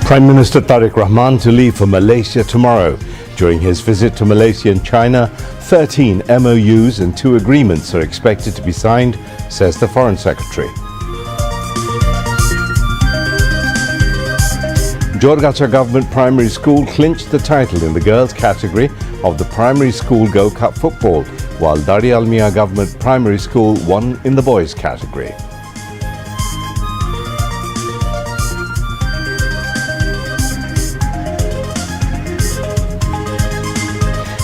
Prime Minister Tariq Rahman to leave for Malaysia tomorrow. During his visit to Malaysia and China, 13 MOUs and 2 agreements are expected to be signed, says the Foreign Secretary. Jorgacha Government Primary School clinched the title in the girls category of the Primary School Go Cup football, while Dari Almia Government Primary School won in the boys category.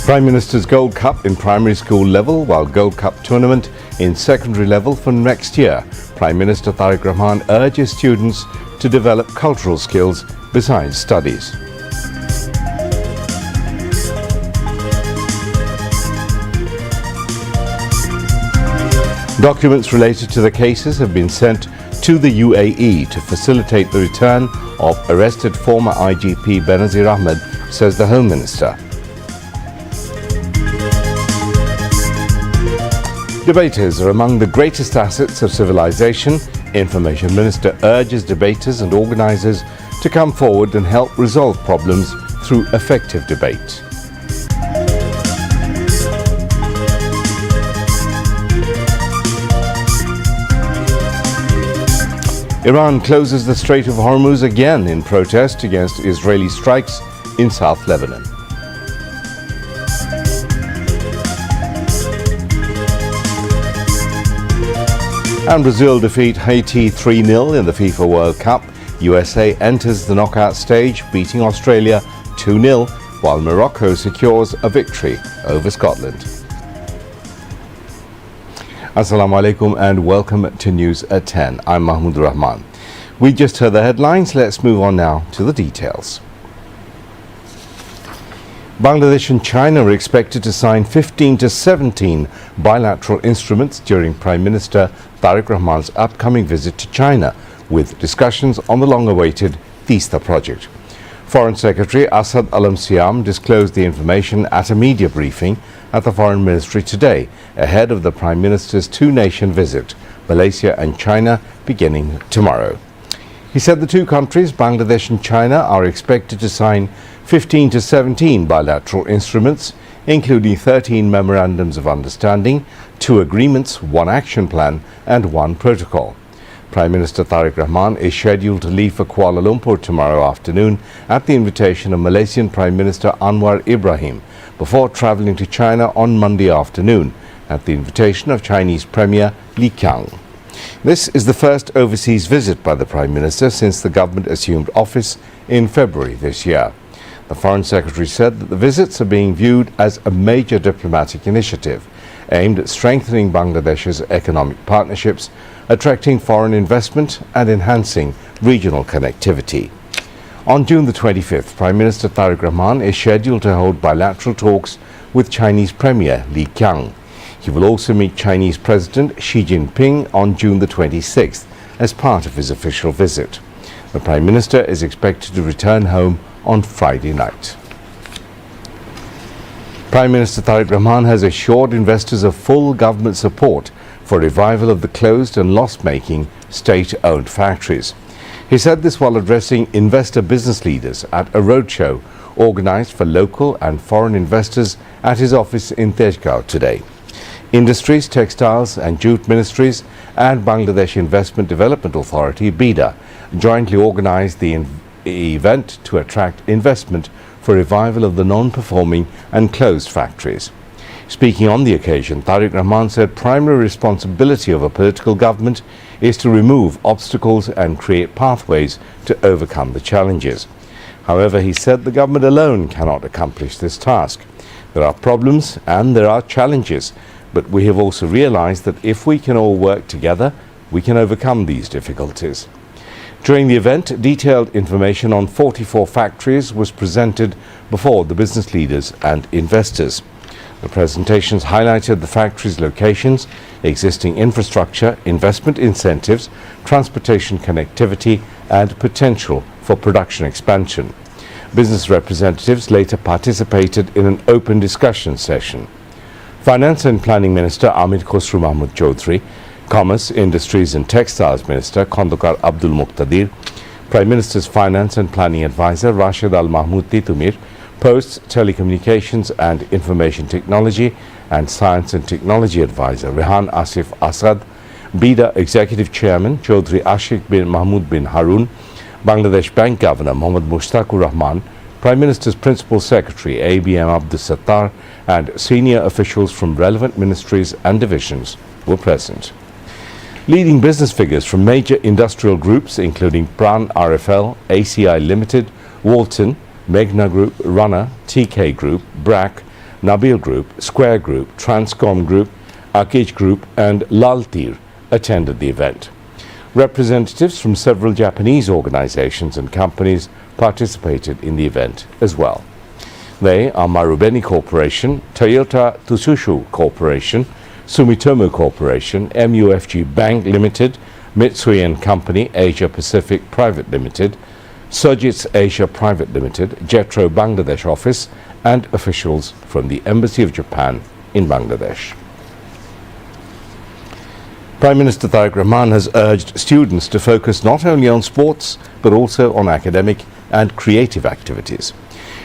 Prime Minister's Gold Cup in primary school level, while Gold Cup tournament in secondary level for next year. Prime Minister Tariq Rahman urges students to develop cultural skills besides studies. Documents related to the cases have been sent to the UAE to facilitate the return of arrested former IGP Benazir Ahmed, says the Home Minister. Debaters are among the greatest assets of civilization. Information Minister urges debaters and organisers to come forward and help resolve problems through effective debate. Iran closes the Strait of Hormuz again in protest against Israeli strikes in South Lebanon. And Brazil defeat Haiti 3-0 in the FIFA World Cup. USA enters the knockout stage, beating Australia 2-0, while Morocco secures a victory over Scotland. Assalamu alaikum and welcome to News at 10. I'm Mahmoud Rahman. We just heard the headlines. Let's move on now to the details. Bangladesh and China are expected to sign 15 to 17 bilateral instruments during Prime Minister Tariq Rahman's upcoming visit to China, with discussions on the long-awaited Teesta project. Foreign Secretary Asad Alam-Siam disclosed the information at a media briefing at the Foreign Ministry today, ahead of the Prime Minister's two-nation visit, Malaysia and China, beginning tomorrow. He said the two countries, Bangladesh and China, are expected to sign 15 to 17 bilateral instruments, including 13 memorandums of understanding, 2 agreements, 1 action plan and 1 protocol. Prime Minister Tariq Rahman is scheduled to leave for Kuala Lumpur tomorrow afternoon at the invitation of Malaysian Prime Minister Anwar Ibrahim, before travelling to China on Monday afternoon at the invitation of Chinese Premier Li Qiang. This is the first overseas visit by the Prime Minister since the government assumed office in February this year. The Foreign Secretary said that the visits are being viewed as a major diplomatic initiative aimed at strengthening Bangladesh's economic partnerships, attracting foreign investment and enhancing regional connectivity. On June the 25th, Prime Minister Tariq Rahman is scheduled to hold bilateral talks with Chinese Premier Li Qiang. He will also meet Chinese President Xi Jinping on June the 26th as part of his official visit. The Prime Minister is expected to return home on Friday night. Prime Minister Tariq Rahman has assured investors of full government support for revival of the closed and loss-making state-owned factories. He said this while addressing investor business leaders at a roadshow organised for local and foreign investors at his office in Textile today. Industries, Textiles and Jute Ministries and Bangladesh Investment Development Authority, BIDA, jointly organised the event to attract investment for revival of the non-performing and closed factories. Speaking on the occasion, Tariq Rahman said primary responsibility of a political government is to remove obstacles and create pathways to overcome the challenges. However, he said the government alone cannot accomplish this task. There are problems and there are challenges, but we have also realized that if we can all work together, we can overcome these difficulties. During the event, detailed information on 44 factories was presented before the business leaders and investors. The presentations highlighted the factories' locations, existing infrastructure, investment incentives, transportation connectivity, and potential for production expansion. Business representatives later participated in an open discussion session. Finance and Planning Minister Amit Khosru Mahmud Chaudhry, Commerce, Industries and Textiles Minister Khondokar Abdul Muqtadir, Prime Minister's Finance and Planning Advisor Rashid Al Mahmood Titumir, Posts, Telecommunications and Information Technology and Science and Technology Advisor Rehan Asif Asad, BIDA Executive Chairman Chaudhry Ashik bin Mahmood bin Harun, Bangladesh Bank Governor Mohammad Mushtaqur Rahman, Prime Minister's Principal Secretary ABM Abdus Sattar and senior officials from relevant ministries and divisions were present. Leading business figures from major industrial groups including Pran RFL, ACI Limited, Walton, Meghna Group, Runner, TK Group, BRAC, Nabil Group, Square Group, Transcom Group, Akij Group and Laltir attended the event. Representatives from several Japanese organizations and companies participated in the event as well. They are Marubeni Corporation, Toyota Tsusho Corporation, Sumitomo Corporation, MUFG Bank Limited, Mitsui & Company Asia Pacific Private Limited, Sojitz Asia Private Limited, Jetro Bangladesh Office and officials from the Embassy of Japan in Bangladesh. Prime Minister Tariq Rahman has urged students to focus not only on sports but also on academic and creative activities.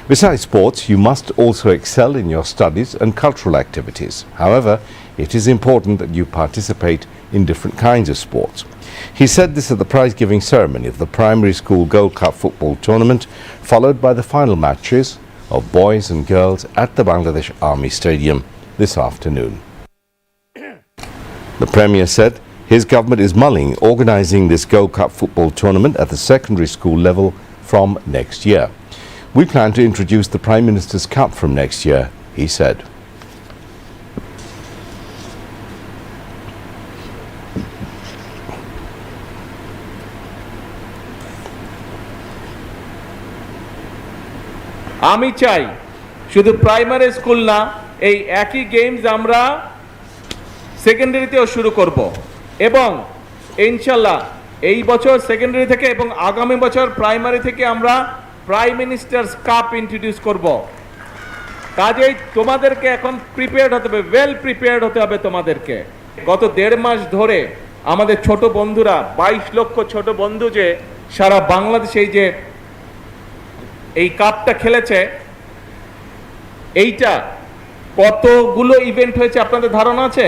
Besides sports, you must also excel in your studies and cultural activities. However, it is important that you participate in different kinds of sports. He said this at the prize-giving ceremony of the Primary School Gold Cup football tournament, followed by the final matches of boys and girls at the Bangladesh Army Stadium this afternoon. The Premier said his government is mulling organising this Gold Cup football tournament at the secondary school level from next year. We plan to introduce the Prime Minister's Cup from next year, he said. আমি চাই শুধু primary school না এই একই games আমরা সেকেন্ডারিতেও শুরু করব এবং ইনশাআল্লাহ এই বছর সেকেন্ডারি থেকে এবং আগামী বছর প্রাইমারি থেকে আমরা প্রাইম মিনিস্টার্স কাপ ইন্ট্রোডিউস করব। কাজেই তোমাদেরকে এখন প্রিপেয়ার্ড হতে হবে, ওয়েল প্রিপেয়ার্ড হতে হবে তোমাদেরকে। গত 1.5 মাস ধরে আমাদের ছোট বন্ধুরা 22 লক্ষ ছোট বন্ধু যে সারা বাংলাদেশে এই যে এই কাপটা খেলেছে, এইটা কতগুলো ইভেন্ট হয়েছে আপনাদের ধারণা আছে?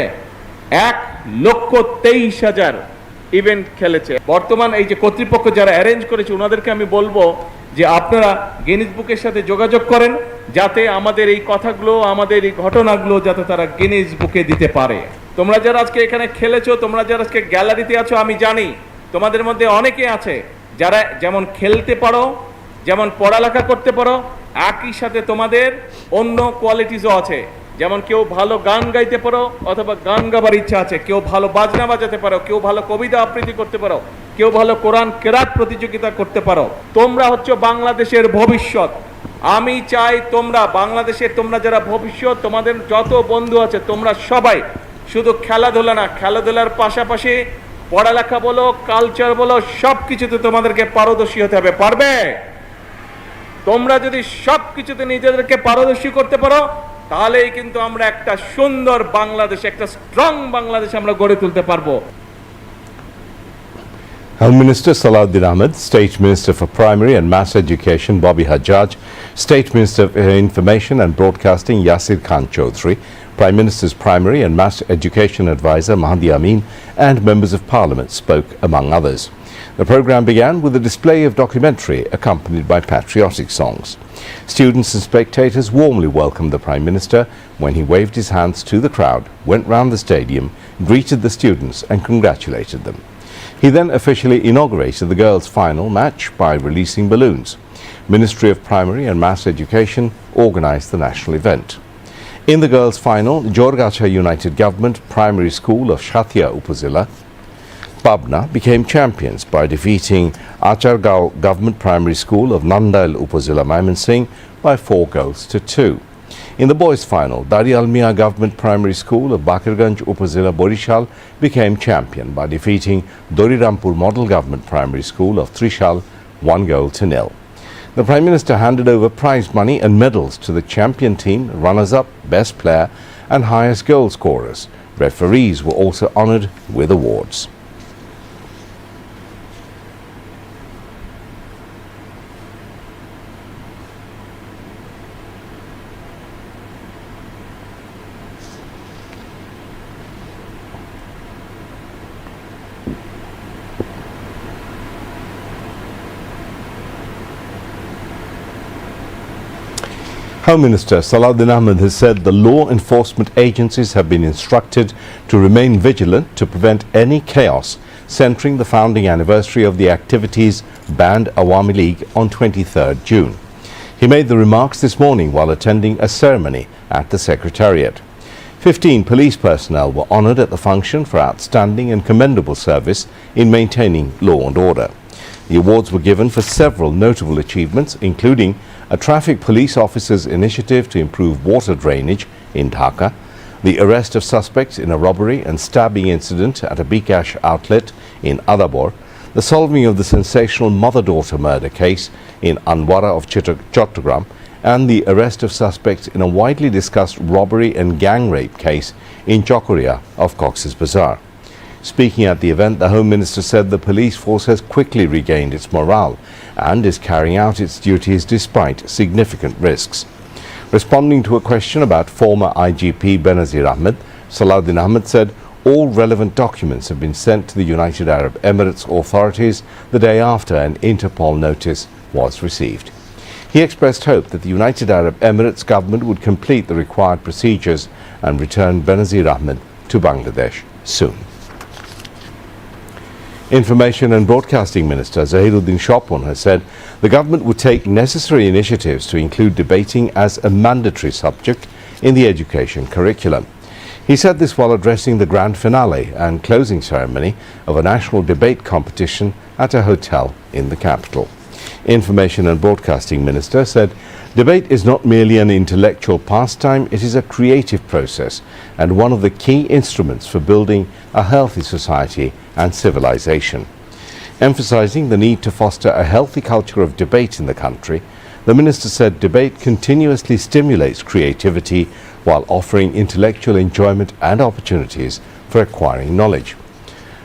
1,23,000 ইভেন্ট খেলেছে। বর্তমান এই যে কর্তৃপক্ষ যারা অ্যারেঞ্জ করেছে ওনাদেরকে আমি বলবো যে আপনারা গিনিস বুকের সাথে যোগাযোগ করেন যাতে আমাদের এই কথাগুলো, আমাদের এই ঘটনাগুলো যাতে তারা গিনিস বুকে দিতে পারে। তোমরা যারা আজকে এখানে খেলেছো, তোমরা যারা আজকে গ্যালারিতে আছো, আমি জানি তোমাদের মধ্যে অনেকে আছে যারা যেমন খেলতে পারো, যেমন পড়ালেখা করতে পারো, একই সাথে তোমাদের অন্য কোয়ালিটিসও আছে। যেমন কেউ ভালো গান গাইতে পারো অথবা গান গাবার ইচ্ছা আছে, কেউ ভালো বাজনা বাজাতে পারো, কেউ ভালো কবিতা আবৃত্তি করতে পারো, কেউ ভালো কোরআন কেরাত প্রতিযোগিতা করতে পারো। তোমরা হচ্ছে বাংলাদেশের ভবিষ্যৎ। আমি চাই তোমরা বাংলাদেশের, তোমরা যারা ভবিষ্যৎ, তোমাদের যত বন্ধু আছে তোমরা সবাই শুধু খেলাধুলা না, খেলাধুলার পাশাপাশি পড়ালেখা বলো, কালচার বলো, সব কিছুতে তোমাদেরকে পারদর্শী হতে হবে। পারবে? তোমরা যদি সব কিছুতে নিজেদেরকে পারদর্শী করতে পারো তাহলেই কিন্তু আমরা একটা সুন্দর বাংলাদেশ, একটা স্ট্রং বাংলাদেশ আমরা গড়ে তুলতে পারবো। Home Minister Salahuddin Ahmed, State Minister for Primary and Mass Education Bobby Hajjaj, State Minister for Information and Broadcasting Yasir Khan Chaudhry, Prime Minister's Primary and Mass Education Advisor Mahdi Amin and Members of Parliament spoke among others. The programme began with a display of documentary accompanied by patriotic songs. Students and spectators warmly welcomed the Prime Minister when he waved his hands to the crowd, went round the stadium, greeted the students and congratulated them. He then officially inaugurated the girls' final match by releasing balloons. Ministry of Primary and Mass Education organised the national event. In the girls' final, Jorgacha United Government Primary School of Shatia Upazila Pabna became champions by defeating Achargao Government Primary School of Nandail Upazila Mymensingh by 4 goals to 2. In the boys' final, Dari Almia Government Primary School of Bakirganj Upazila Borishal became champion by defeating Dorirampur Model Government Primary School of Trishal 1 goal to 0. The Prime Minister handed over prize money and medals to the champion team, runners-up, best player and highest goal scorers. Referees were also honoured with awards. Home Minister Salahuddin Ahmed has said the law enforcement agencies have been instructed to remain vigilant to prevent any chaos centering the founding anniversary of the activities banned Awami League on 23rd June. He made the remarks this morning while attending a ceremony at the Secretariat. 15 police personnel were honoured at the function for outstanding and commendable service in maintaining law and order. The awards were given for several notable achievements, including a traffic police officer's initiative to improve water drainage in Dhaka, the arrest of suspects in a robbery and stabbing incident at a bcash outlet in Adabor, the solving of the sensational mother-daughter murder case in Anwara of Chattogram, and the arrest of suspects in a widely discussed robbery and gang rape case in Chokoria of Cox's Bazar. Speaking at the event, the Home Minister said the police force has quickly regained its morale and is carrying out its duties despite significant risks. Responding to a question about former IGP Benazir Ahmed, Salahuddin Ahmed said all relevant documents have been sent to the United Arab Emirates authorities the day after an Interpol notice was received. He expressed hope that the United Arab Emirates government would complete the required procedures and return Benazir Ahmed to Bangladesh soon. Information and Broadcasting Minister Zahiruddin Shopon has said the government would take necessary initiatives to include debating as a mandatory subject in the education curriculum. He said this while addressing the grand finale and closing ceremony of a national debate competition at a hotel in the capital. Information and Broadcasting Minister said debate is not merely an intellectual pastime, it is a creative process and one of the key instruments for building a healthy society and civilization. Emphasizing the need to foster a healthy culture of debate in the country, the Minister said debate continuously stimulates creativity while offering intellectual enjoyment and opportunities for acquiring knowledge.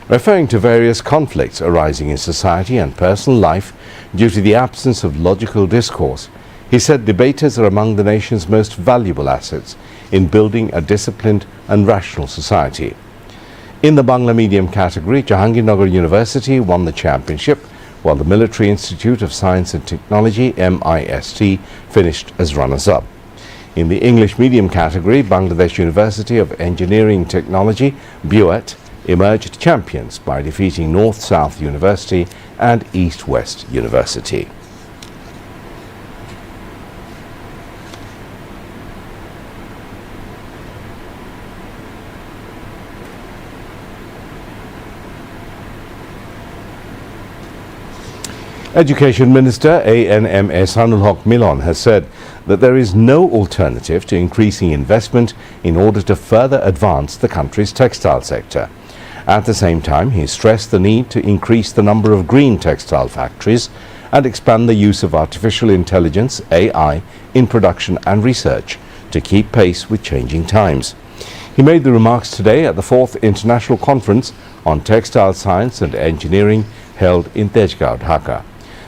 Referring to various conflicts arising in society and personal life due to the absence of logical discourse, he said debaters are among the nation's most valuable assets in building a disciplined and rational society. In the Bangla medium category, Jahangirnagar University won the championship, while the Military Institute of Science and Technology, MIST, finished as runners-up. In the English medium category, Bangladesh University of Engineering Technology, BUET, emerged champions by defeating North-South University and East-West University. Education Minister ANM Ehsanul Haq Milon has said that there is no alternative to increasing investment in order to further advance the country's textile sector. At the same time, he stressed the need to increase the number of green textile factories and expand the use of artificial intelligence, AI, in production and research to keep pace with changing times. He made the remarks today at the 4th International Conference on Textile Science and Engineering held in Tejgaon, Dhaka.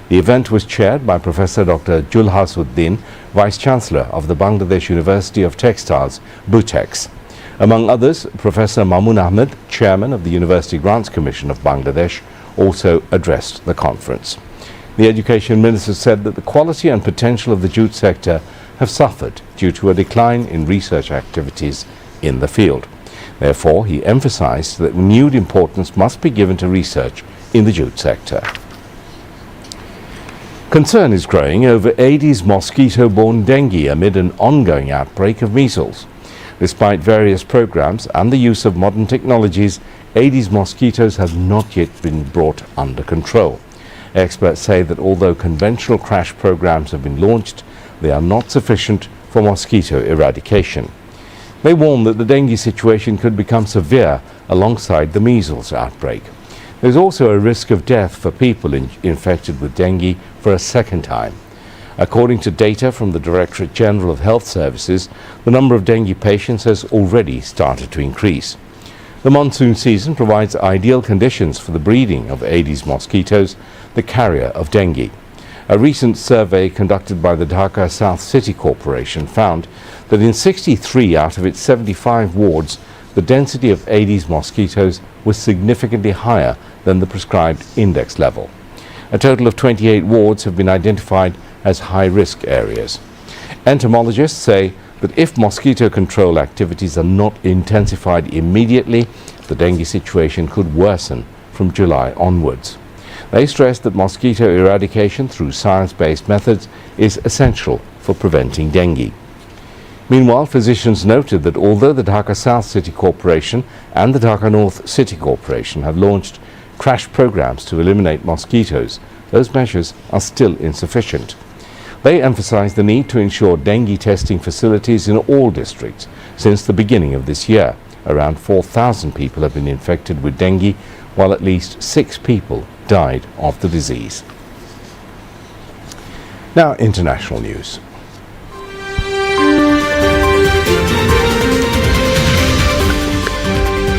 The event was chaired by Professor Dr. Julhasuddin, Vice-Chancellor of the Bangladesh University of Textiles, BUTEX. Among others, Professor Mamun Ahmed, Chairman of the University Grants Commission of Bangladesh, also addressed the conference. The Education Minister said that the quality and potential of the jute sector have suffered due to a decline in research activities in the field. Therefore, he emphasized that renewed importance must be given to research in the jute sector. Concern is growing over Aedes mosquito-borne dengue amid an ongoing outbreak of measles. Despite various programs and the use of modern technologies, Aedes mosquitoes have not yet been brought under control. Experts say that although conventional crash programs have been launched, they are not sufficient for mosquito eradication. They warn that the dengue situation could become severe alongside the measles outbreak. There is also a risk of death for people infected with dengue for a second time. According to data from the Directorate General of Health Services, the number of dengue patients has already started to increase. The monsoon season provides ideal conditions for the breeding of Aedes mosquitoes, the carrier of dengue. A recent survey conducted by the Dhaka South City Corporation found that in 63 out of its 75 wards, the density of Aedes mosquitoes was significantly higher than the prescribed index level. A total of 28 wards have been identified as high-risk areas. Entomologists say that if mosquito control activities are not intensified immediately, the dengue situation could worsen from July onwards. They stress that mosquito eradication through science-based methods is essential for preventing dengue. Meanwhile, physicians noted that although the Dhaka South City Corporation and the Dhaka North City Corporation have launched crash programs to eliminate mosquitoes, those measures are still insufficient. They emphasize the need to ensure dengue testing facilities in all districts. Since the beginning of this year, around 4,000 people have been infected with dengue, while at least 6 people died of the disease. Now, international news.